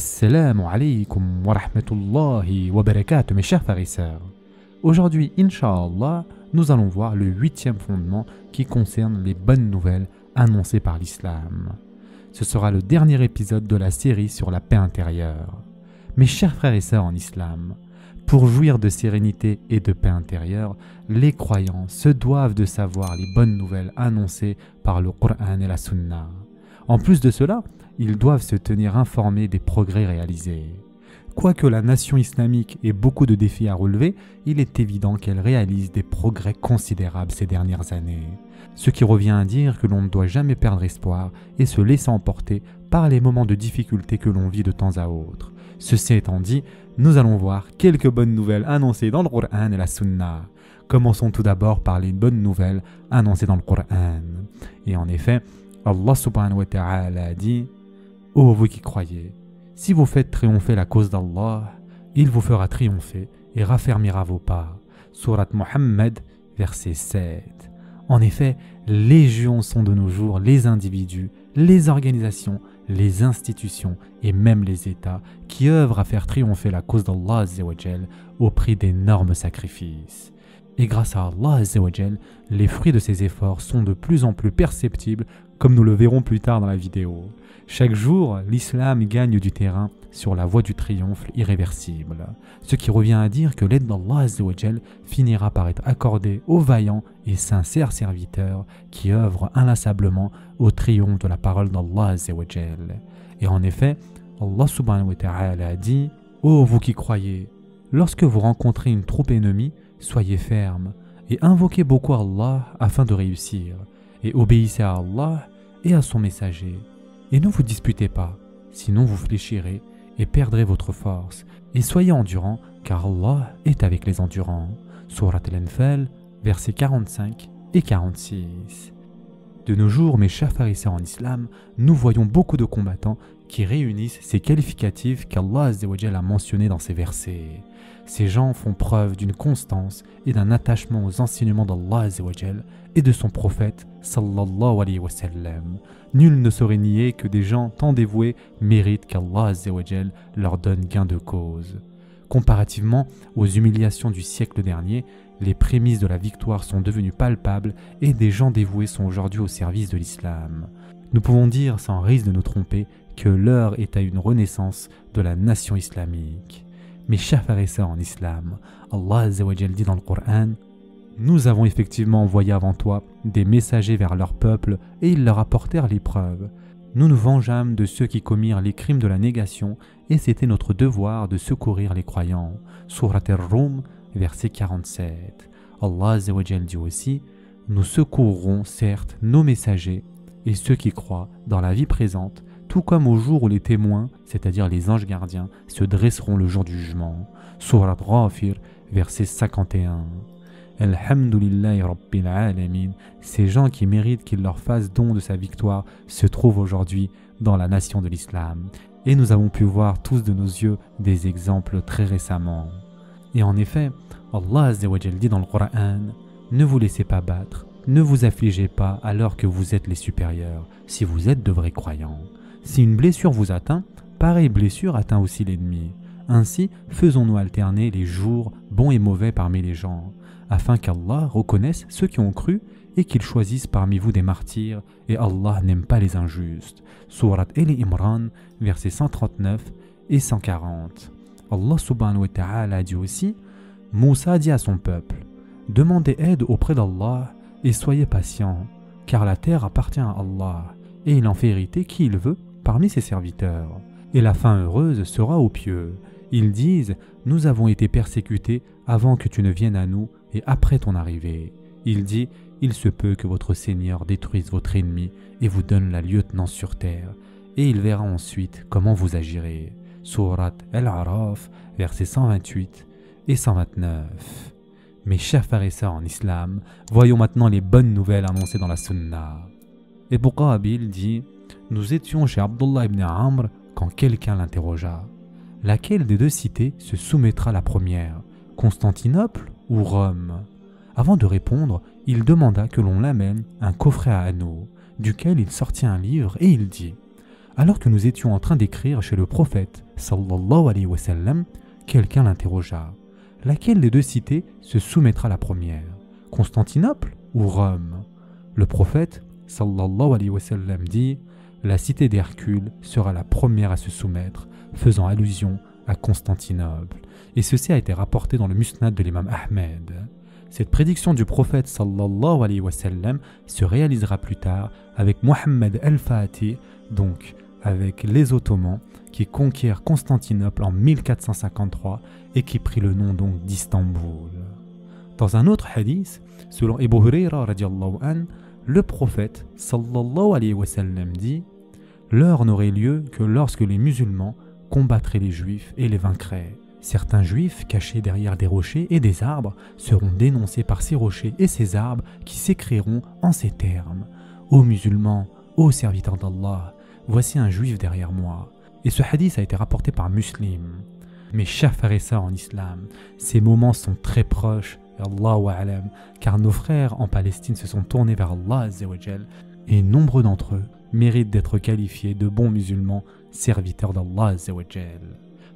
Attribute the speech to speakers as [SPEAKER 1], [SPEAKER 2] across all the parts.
[SPEAKER 1] Assalamu alaikum wa rahmatullahi wa barakatuh, mes chers frères et sœurs. Aujourd'hui, Inch'Allah, nous allons voir le 8e fondement qui concerne les bonnes nouvelles annoncées par l'islam. Ce sera le dernier épisode de la série sur la paix intérieure. Mes chers frères et sœurs en islam, pour jouir de sérénité et de paix intérieure, les croyants se doivent de savoir les bonnes nouvelles annoncées par le Coran et la Sunna. En plus de cela, ils doivent se tenir informés des progrès réalisés. Quoique la nation islamique ait beaucoup de défis à relever, il est évident qu'elle réalise des progrès considérables ces dernières années. Ce qui revient à dire que l'on ne doit jamais perdre espoir et se laisser emporter par les moments de difficulté que l'on vit de temps à autre. Ceci étant dit, nous allons voir quelques bonnes nouvelles annoncées dans le Coran et la Sunna. Commençons tout d'abord par les bonnes nouvelles annoncées dans le Coran. Et en effet, Allah subhanahu wa ta'ala a dit « Ô vous qui croyez, si vous faites triompher la cause d'Allah, il vous fera triompher et raffermira vos pas. » Surat Muhammad, verset 7. En effet, légion sont de nos jours les individus, les organisations, les institutions et même les États qui œuvrent à faire triompher la cause d'Allah Azza wa Jal au prix d'énormes sacrifices. Et grâce à Allah Azza wa Jal, les fruits de ces efforts sont de plus en plus perceptibles, comme nous le verrons plus tard dans la vidéo. Chaque jour, l'islam gagne du terrain sur la voie du triomphe irréversible, ce qui revient à dire que l'aide d'Allah Azza wa Jal finira par être accordée aux vaillants et sincères serviteurs qui œuvrent inlassablement au triomphe de la parole d'Allah Azza wa Jal. Et en effet, Allah subhanahu wa ta'ala a dit « Ô vous qui croyez, lorsque vous rencontrez une troupe ennemie, soyez fermes et invoquez beaucoup Allah afin de réussir, et obéissez à Allah et à son messager. Et ne vous disputez pas, sinon vous fléchirez et perdrez votre force. Et soyez endurants, car Allah est avec les endurants. » Surat Al-Anfal, versets 45 et 46. De nos jours, mes chers frères et sœurs en islam, nous voyons beaucoup de combattants qui réunissent ces qualificatifs qu'Allah Azza wa Jal a mentionnés dans ces versets. Ces gens font preuve d'une constance et d'un attachement aux enseignements d'Allah Azza wa Jal et de son prophète sallallahu alayhi wa sallam. Nul ne saurait nier que des gens tant dévoués méritent qu'Allah Azza wa Jal leur donne gain de cause. Comparativement aux humiliations du siècle dernier, les prémices de la victoire sont devenues palpables et des gens dévoués sont aujourd'hui au service de l'islam. Nous pouvons dire sans risque de nous tromper que l'heure est à une renaissance de la nation islamique. Mes chers frères et sœurs en islam, Allah Azza wa Jal dit dans le Coran « Nous avons effectivement envoyé avant toi des messagers vers leur peuple et ils leur apportèrent l'épreuve. Nous nous vengeâmes de ceux qui commirent les crimes de la négation et c'était notre devoir de secourir les croyants. » Surat Ar-Rum, verset 47. Allah Azza wa Jal dit aussi « Nous secourrons certes nos messagers et ceux qui croient dans la vie présente, tout comme au jour où les témoins, c'est-à-dire les anges gardiens, se dresseront le jour du jugement. » Surat Ghafir, verset 51. Alhamdulillahi Rabbil Alamin, ces gens qui méritent qu'il leur fasse don de sa victoire se trouvent aujourd'hui dans la nation de l'islam. Et nous avons pu voir tous de nos yeux des exemples très récemment. Et en effet, Allah Azza wa Jal dit dans le Coran « Ne vous laissez pas battre, ne vous affligez pas alors que vous êtes les supérieurs, si vous êtes de vrais croyants. Si une blessure vous atteint, pareille blessure atteint aussi l'ennemi. Ainsi, faisons-nous alterner les jours bons et mauvais parmi les gens, afin qu'Allah reconnaisse ceux qui ont cru et qu'il choisisse parmi vous des martyrs, et Allah n'aime pas les injustes. » Surat Al-Imran, versets 139 et 140. Allah subhanahu wa ta'ala a dit aussi « Moussa dit à son peuple, demandez aide auprès d'Allah et soyez patients, car la terre appartient à Allah, et il en fait hériter qui il veut parmi ses serviteurs. Et la fin heureuse sera aux pieux. Ils disent, nous avons été persécutés avant que tu ne viennes à nous et après ton arrivée. Il dit, il se peut que votre Seigneur détruise votre ennemi et vous donne la lieutenance sur terre, et il verra ensuite comment vous agirez. Surat Al-Araf, versets 128 et 129. Mes chers frères et sœurs en islam, voyons maintenant les bonnes nouvelles annoncées dans la Sunna. Ebu Qabil dit « Nous étions chez Abdullah ibn Amr quand quelqu'un l'interrogea. Laquelle des deux cités se soumettra la première, Constantinople ou Rome ?» Avant de répondre, il demanda que l'on l'amène un coffret à anneaux, duquel il sortit un livre et il dit Alors que nous étions en train d'écrire chez le prophète, sallallahu alayhi wa sallam, quelqu'un l'interrogea. Laquelle des deux cités se soumettra la première, Constantinople ou Rome? Le prophète, sallallahu alayhi wa sallam, dit: la cité d'Hercule sera la première à se soumettre, faisant allusion à Constantinople. Et ceci a été rapporté dans le Musnad de l'imam Ahmed. Cette prédiction du prophète sallallahu alayhi wa sallam se réalisera plus tard avec Mohammed el-Fatih, donc avec les Ottomans, qui conquièrent Constantinople en 1453 et qui prit le nom donc d'Istanbul. Dans un autre hadith, selon Abu Hurayra radiallahu an, le prophète sallallahu alayhi wa sallam dit: l'heure n'aurait lieu que lorsque les musulmans combattraient les juifs et les vaincraient. Certains juifs cachés derrière des rochers et des arbres seront dénoncés par ces rochers et ces arbres qui s'écrieront en ces termes: ô musulmans, ô serviteurs d'Allah, voici un juif derrière moi. Et ce hadith a été rapporté par Muslim. Mes chers frères et sœurs en islam, ces moments sont très proches, Allahu a'lam, car nos frères en Palestine se sont tournés vers Allah azza wa jal, et nombreux d'entre eux méritent d'être qualifiés de bons musulmans, serviteurs d'Allah azza wa jal.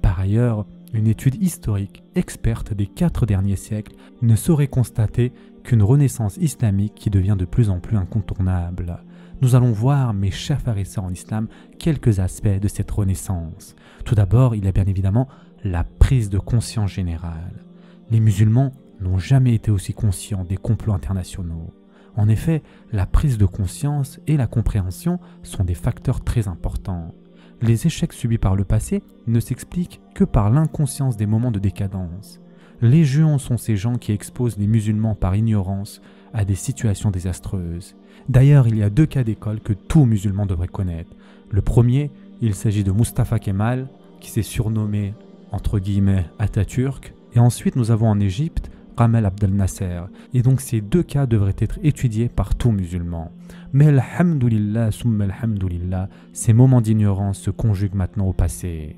[SPEAKER 1] Par ailleurs, une étude historique experte des 4 derniers siècles ne saurait constater qu'une renaissance islamique qui devient de plus en plus incontournable. Nous allons voir, mes chers frères et sœurs en islam, quelques aspects de cette renaissance. Tout d'abord, il y a bien évidemment la prise de conscience générale. Les musulmans n'ont jamais été aussi conscients des complots internationaux. En effet, la prise de conscience et la compréhension sont des facteurs très importants. Les échecs subis par le passé ne s'expliquent que par l'inconscience des moments de décadence. Légion sont ces gens qui exposent les musulmans par ignorance à des situations désastreuses. D'ailleurs, il y a 2 cas d'école que tout musulman devrait connaître. Le premier, il s'agit de Mustafa Kemal, qui s'est surnommé, entre guillemets, Atatürk. Et ensuite, nous avons en Égypte Gamal Abdel Nasser. Et donc ces 2 cas devraient être étudiés par tout musulman. Mais alhamdoulilah, summa alhamdoulilah, ces moments d'ignorance se conjuguent maintenant au passé.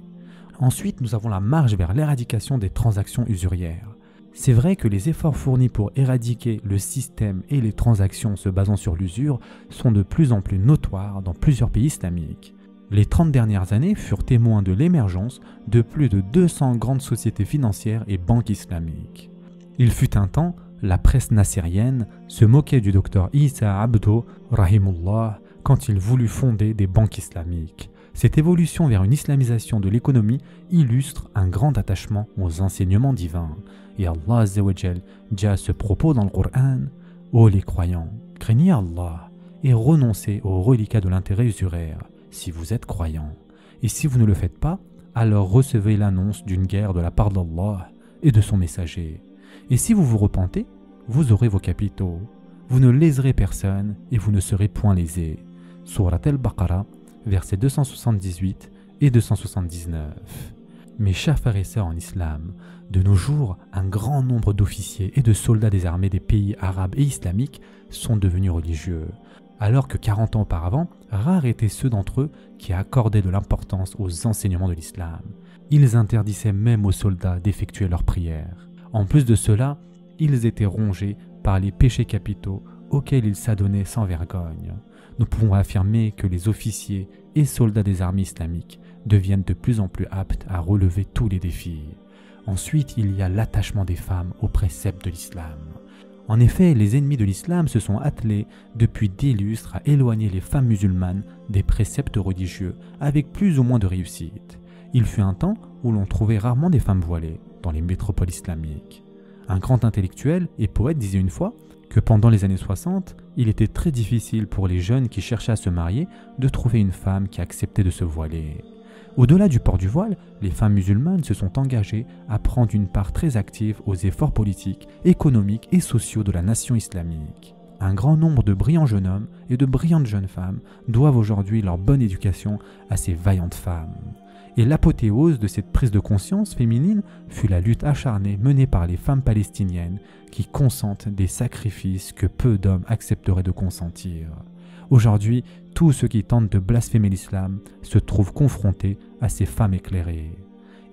[SPEAKER 1] Ensuite, nous avons la marche vers l'éradication des transactions usurières. C'est vrai que les efforts fournis pour éradiquer le système et les transactions se basant sur l'usure sont de plus en plus notoires dans plusieurs pays islamiques. Les 30 dernières années furent témoins de l'émergence de plus de 200 grandes sociétés financières et banques islamiques. Il fut un temps, la presse nassérienne se moquait du docteur Issa Abdo, rahimullah, quand il voulut fonder des banques islamiques. Cette évolution vers une islamisation de l'économie illustre un grand attachement aux enseignements divins. Et Allah Azza wa Jal dit à ce propos dans le Coran: ô les croyants, craignez Allah et renoncez aux reliquats de l'intérêt usuraire si vous êtes croyants. Et si vous ne le faites pas, alors recevez l'annonce d'une guerre de la part d'Allah et de son messager. Et si vous vous repentez, vous aurez vos capitaux. Vous ne léserez personne et vous ne serez point lésés. Surat al-Baqarah, versets 278 et 279. Mes chers frères et sœurs en islam, de nos jours, un grand nombre d'officiers et de soldats des armées des pays arabes et islamiques sont devenus religieux, alors que 40 ans auparavant, rares étaient ceux d'entre eux qui accordaient de l'importance aux enseignements de l'islam. Ils interdisaient même aux soldats d'effectuer leurs prières. En plus de cela, ils étaient rongés par les péchés capitaux auxquels ils s'adonnaient sans vergogne. Nous pouvons affirmer que les officiers et soldats des armées islamiques deviennent de plus en plus aptes à relever tous les défis. Ensuite, il y a l'attachement des femmes aux préceptes de l'islam. En effet, les ennemis de l'islam se sont attelés depuis des lustres à éloigner les femmes musulmanes des préceptes religieux avec plus ou moins de réussite. Il fut un temps où l'on trouvait rarement des femmes voilées dans les métropoles islamiques. Un grand intellectuel et poète disait une fois que pendant les années 60, il était très difficile pour les jeunes qui cherchaient à se marier de trouver une femme qui acceptait de se voiler. Au-delà du port du voile, les femmes musulmanes se sont engagées à prendre une part très active aux efforts politiques, économiques et sociaux de la nation islamique. Un grand nombre de brillants jeunes hommes et de brillantes jeunes femmes doivent aujourd'hui leur bonne éducation à ces vaillantes femmes. Et l'apothéose de cette prise de conscience féminine fut la lutte acharnée menée par les femmes palestiniennes qui consentent des sacrifices que peu d'hommes accepteraient de consentir. Aujourd'hui, tous ceux qui tentent de blasphémer l'islam se trouvent confrontés à ces femmes éclairées.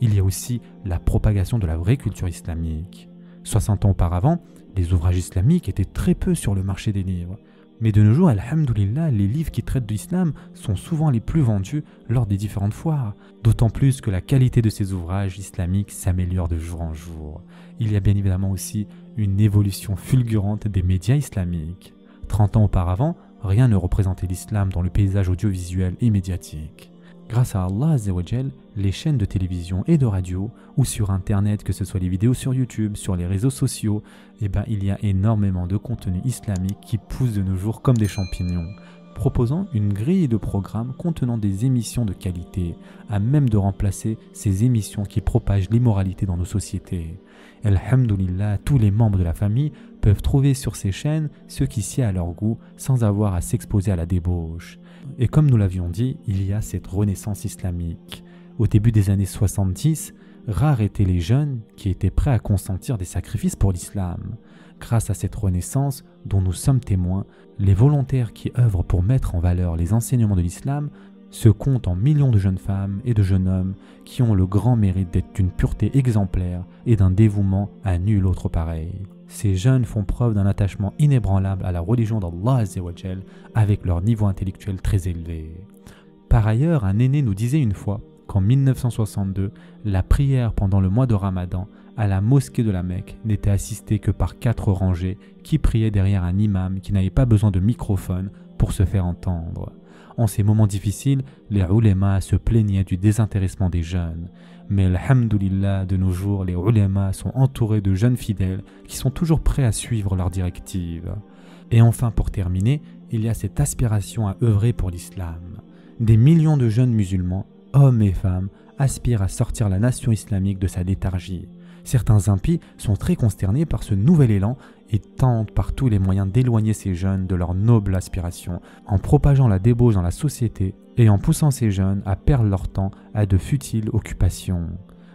[SPEAKER 1] Il y a aussi la propagation de la vraie culture islamique. 60 ans auparavant, les ouvrages islamiques étaient très peu sur le marché des livres. Mais de nos jours, alhamdoulilah, les livres qui traitent de l'islam sont souvent les plus vendus lors des différentes foires. D'autant plus que la qualité de ces ouvrages islamiques s'améliore de jour en jour. Il y a bien évidemment aussi une évolution fulgurante des médias islamiques. 30 ans auparavant, rien ne représentait l'islam dans le paysage audiovisuel et médiatique. Grâce à Allah Azzawajal, les chaînes de télévision et de radio, ou sur internet, que ce soit les vidéos sur YouTube, sur les réseaux sociaux, il y a énormément de contenu islamique qui pousse de nos jours comme des champignons, proposant une grille de programmes contenant des émissions de qualité, à même de remplacer ces émissions qui propagent l'immoralité dans nos sociétés. Alhamdulillah, tous les membres de la famille peuvent trouver sur ces chaînes ce qui sied à leur goût sans avoir à s'exposer à la débauche. Et comme nous l'avions dit, il y a cette renaissance islamique. Au début des années 70, rares étaient les jeunes qui étaient prêts à consentir des sacrifices pour l'islam. Grâce à cette renaissance dont nous sommes témoins, les volontaires qui œuvrent pour mettre en valeur les enseignements de l'islam se comptent en millions de jeunes femmes et de jeunes hommes qui ont le grand mérite d'être d'une pureté exemplaire et d'un dévouement à nul autre pareil. Ces jeunes font preuve d'un attachement inébranlable à la religion d'Allah Azzawajal avec leur niveau intellectuel très élevé. Par ailleurs, un aîné nous disait une fois qu'en 1962, la prière pendant le mois de Ramadan à la mosquée de la Mecque n'était assistée que par 4 rangées qui priaient derrière un imam qui n'avait pas besoin de microphone pour se faire entendre. En ces moments difficiles, les ulémas se plaignaient du désintéressement des jeunes. Mais alhamdoulilah, de nos jours, les ulémas sont entourés de jeunes fidèles qui sont toujours prêts à suivre leurs directives. Et enfin, pour terminer, il y a cette aspiration à œuvrer pour l'islam. Des millions de jeunes musulmans, hommes et femmes, aspirent à sortir la nation islamique de sa léthargie. Certains impies sont très consternés par ce nouvel élan et tentent par tous les moyens d'éloigner ces jeunes de leur noble aspiration, en propageant la débauche dans la société et en poussant ces jeunes à perdre leur temps à de futiles occupations.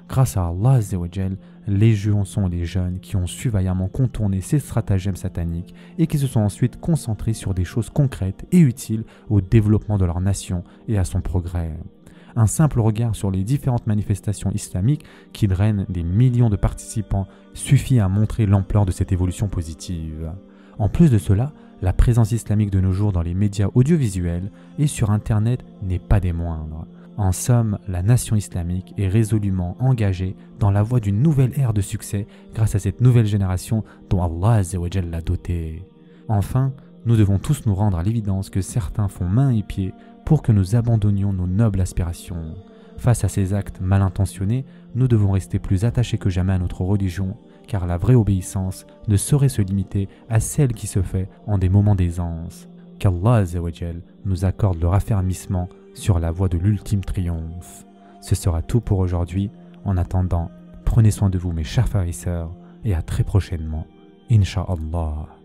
[SPEAKER 1] Grâce à Allah Azzawajal, légion sont les jeunes qui ont su vaillamment contourner ces stratagèmes sataniques et qui se sont ensuite concentrés sur des choses concrètes et utiles au développement de leur nation et à son progrès. Un simple regard sur les différentes manifestations islamiques qui drainent des millions de participants suffit à montrer l'ampleur de cette évolution positive. En plus de cela, la présence islamique de nos jours dans les médias audiovisuels et sur Internet n'est pas des moindres. En somme, la nation islamique est résolument engagée dans la voie d'une nouvelle ère de succès grâce à cette nouvelle génération dont Allah Azzawajal l'a dotée. Enfin, nous devons tous nous rendre à l'évidence que certains font main et pied pour que nous abandonnions nos nobles aspirations. Face à ces actes mal intentionnés, nous devons rester plus attachés que jamais à notre religion, car la vraie obéissance ne saurait se limiter à celle qui se fait en des moments d'aisance. Qu'Allah Azzawajal nous accorde le raffermissement sur la voie de l'ultime triomphe. Ce sera tout pour aujourd'hui. En attendant, prenez soin de vous mes chers frères et sœurs, et à très prochainement, Inch'Allah.